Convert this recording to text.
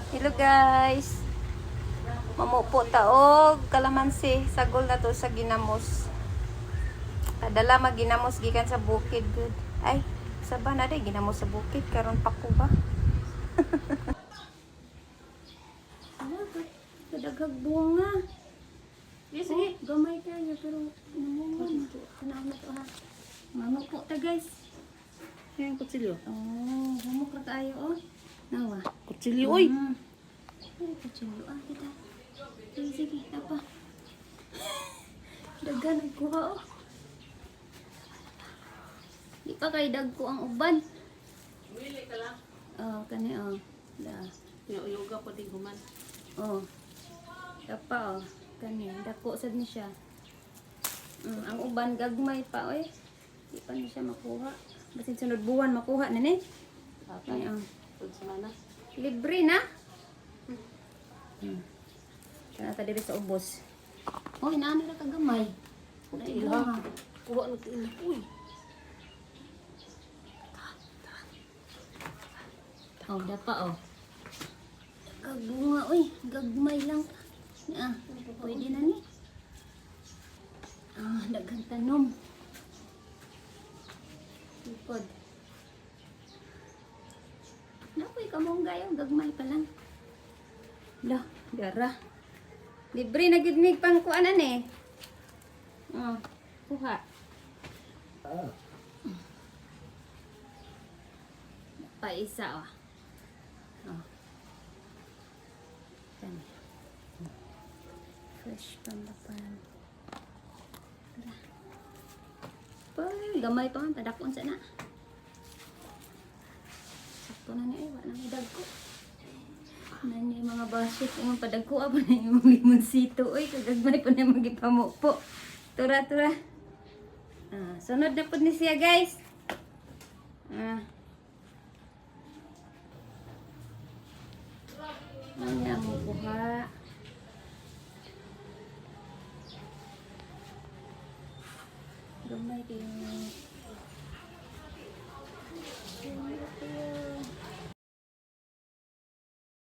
Hello guys. Mamupo taog kalamansi. Sagol na to sa ginamos. Padala maginamos gikan sa bukid good. Ay, saba na day ginamos sa bukid karon pa ko ba? Kadaghag bunga. Yes, Oh, gamay kayo pero namungan. Tanaw na to ha. Mamupo ta guys. yung kutsilyo. Oh, humukra kayo oh. Nawa. Kutsilyo, oy! Ay, kutsilyo ah kita. Sige, sige, apa. Dagan nagkuha oh. Di pa kay dagko ang uban. Wili ka lang. Oh, kani oh. Da. Yoga po din human. Oh. Dapa oh. Kani, dako sad ni siya. Ang uban gagmay pa oy. Di pa ni siya makuha. Basin sunod buwan makuha na ni. Kani oh. Pag semana. Libre na. Kana ta diri sa ubos. Oh, inaano na kagamay. Ila. Kuha na ito ina. Uy. Oh, dapa oh. Kagunga oy, gagmay lang. Ah, pwede na ni. Ah, daghang tanom. Ipod. Napoy ka mong gayaw, gagmay pa lang. Lah, dara. Libre na gid mig pang kuanan eh. Oh, kuha. Pa isa oh. Oh. Kani. Fresh pang lapan. Tara. Pay, gamay pa man padakon sa na. Sakto na ni wa nang dagko. Nani mga basit imong padagko pa na imong limonsito oy kagagmay pa na magipamo po. Tura tura. Ah, sunod na pud ni siya guys. Ah. Ano mo kuha? Gamay kayo.